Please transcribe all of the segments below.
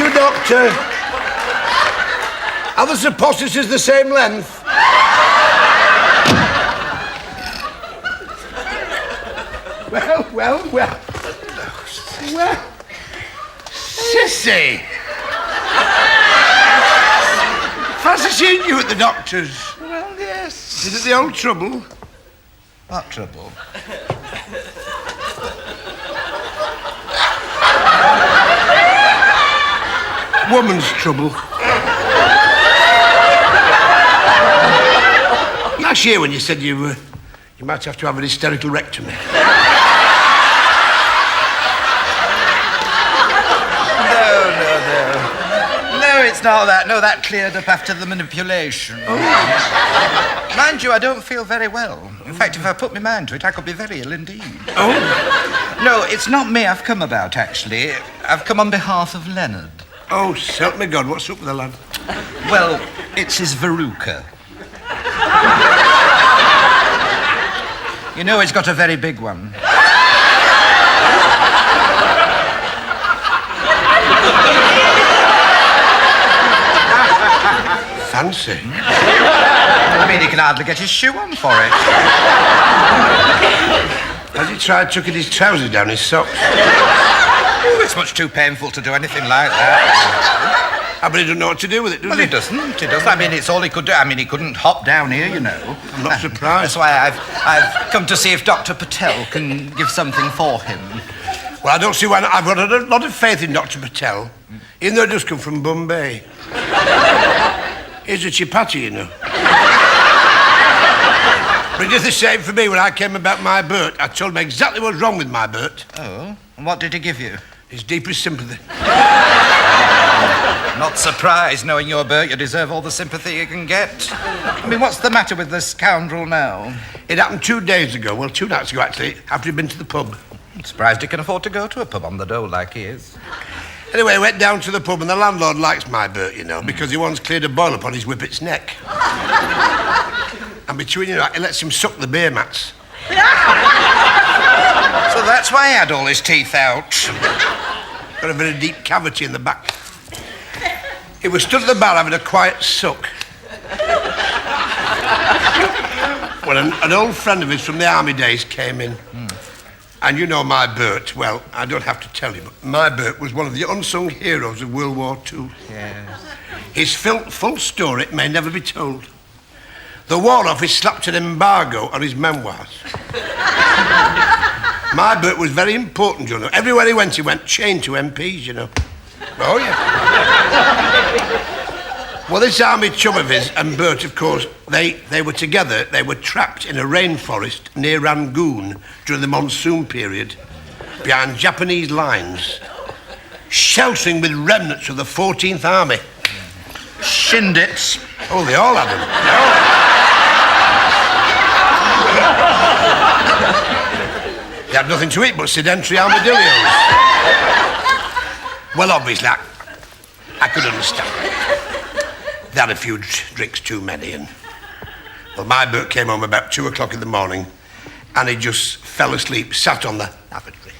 you, Doctor. Are the suppositories the same length? Well. Cissie! Fancy seeing you at the doctor's. Well, yes. Is it the old trouble? What trouble? Woman's trouble. Last year when you said you might have to have an hysterical rectomy. No, it's not that. No, that cleared up after the manipulation. Oh. Mind you, I don't feel very well. In fact, if I put my mind to it, I could be very ill indeed. Oh? No, it's not me I've come about, actually. I've come on behalf of Leonard. Oh, help me God, what's up with the lad? Well, it's his verruca. You know he's got a very big one. Fancy. I mean, he can hardly get his shoe on for it. Has he tried tucking his trousers down his socks? Oh, it's much too painful to do anything like that. But he doesn't know what to do with it, does Well, he? he doesn't. He doesn't. I mean, it's all he could do. I mean, he couldn't hop down here, you know. I'm not surprised. That's why I've come to see if Dr. Patel can give something for him. Well, I don't see why not. I've got a lot of faith in Dr. Patel, even though he does come from Bombay. He's a chipati, you know. But he did the same for me when I came about my Bert. I told him exactly what's wrong with my Bert. Oh? And what did he give you? His deepest sympathy. Not surprised, knowing your Bert, you deserve all the sympathy you can get. I mean, what's the matter with this scoundrel now? It happened 2 days ago. Well, 2 nights ago, actually, after he'd been to the pub. I'm surprised he can afford to go to a pub on the dole like he is. Anyway, I went down to the pub, and the landlord likes my Bert, you know, because he once cleared a boil upon his whippet's neck. And between you, he lets him suck the beer mats. So that's why he had all his teeth out. Got a very deep cavity in the back. He was stood at the bar having a quiet suck. When an old friend of his from the army days came in. And you know my Bert, well, I don't have to tell you, but my Bert was one of the unsung heroes of World War II. Yes. His full story may never be told. The War Office slapped an embargo on his memoirs. My Bert was very important, you know. Everywhere he went chained to MPs, you know. Oh, yeah. Well, this army chum of his and Bert, of course, they were together. They were trapped in a rainforest near Rangoon during the monsoon period, behind Japanese lines, sheltering with remnants of the 14th Army. Shindits. Oh, they all had them. They had nothing to eat but sedentary armadillos. Well, obviously, I could understand. They had a few drinks too many, and... Well, my Bert came home about 2 o'clock in the morning, and he just fell asleep, sat on the lavatory.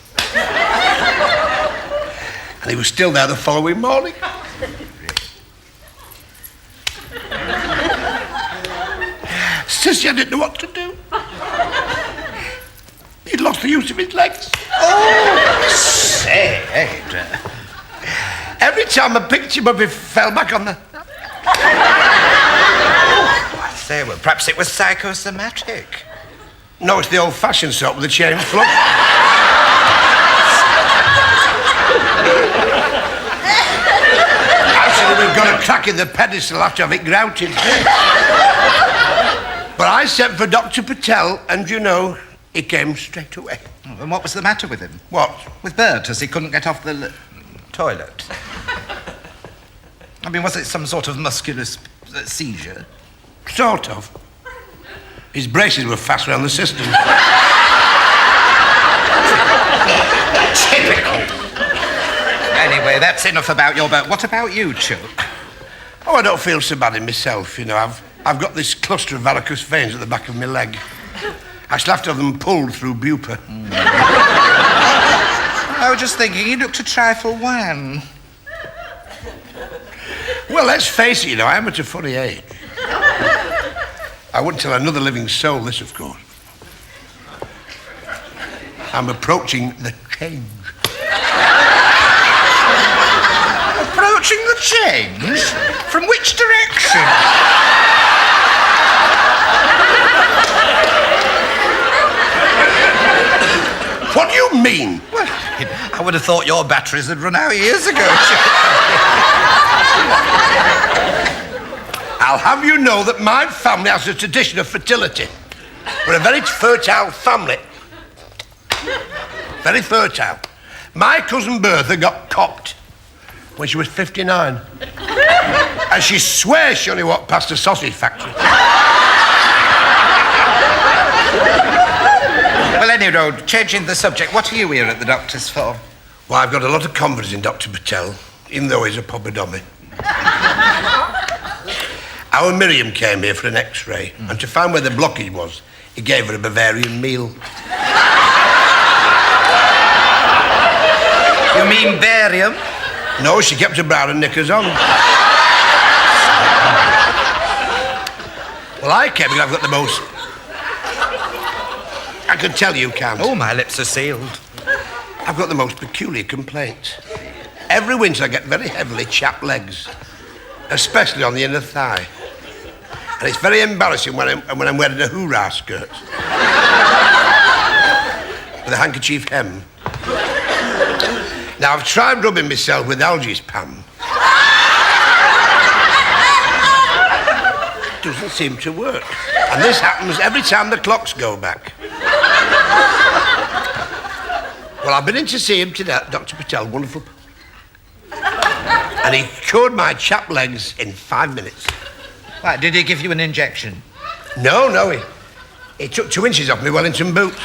And he was still there the following morning. Cissie, I didn't know what to do. He'd lost the use of his legs. Oh, say, Ada. Every time I picked him up, he fell back on the... I say, well, perhaps it was psychosomatic. No, it's the old-fashioned sort with the chain fluff. Actually, we've got a crack in the pedestal after have it grouted. But I sent for Dr. Patel, and you know, he came straight away. And what was the matter with him? What? With Bert, as he couldn't get off the toilet. I mean, was it some sort of muscular seizure? Sort of. His braces were fast around the system. Typical. Anyway, that's enough about your Bert. What about you, Chuck? Oh, I don't feel so bad in myself, you know. I've got this cluster of varicose veins at the back of my leg. I shall have to have them pulled through Bupa. I was just thinking, he looked a trifle wan. Well, let's face it, I am at a funny age. I wouldn't tell another living soul this, of course. I'm approaching the change. Approaching the change? From which direction? What do you mean? Well, I would have thought your batteries had run out years ago. I'll have you know that my family has a tradition of fertility. We're a very fertile family. Very fertile. My cousin Bertha got copped when she was 59. And she swears she only walked past a sausage factory. Well, anyhow, changing the subject, what are you here at the doctor's for? Well, I've got a lot of confidence in Dr. Patel, even though he's a popadomy. Our Miriam came here for an X-ray, and to find where the blockage was, he gave her a Bavarian meal. You mean barium? No, she kept her bra and knickers on. Well, I came because I've got the most... I can tell you, Count. Oh, my lips are sealed. I've got the most peculiar complaint. Every winter I get very heavily chapped legs, especially on the inner thigh. And it's very embarrassing when I'm wearing a hoorah skirt with a handkerchief hem. Now, I've tried rubbing myself with Algae's Pam. It doesn't seem to work. And this happens every time the clocks go back. Well, I've been in to see him today, Dr. Patel, wonderful. And he cured my chapped legs in 5 minutes. Right, did he give you an injection? No, he took 2 inches off my Wellington boots.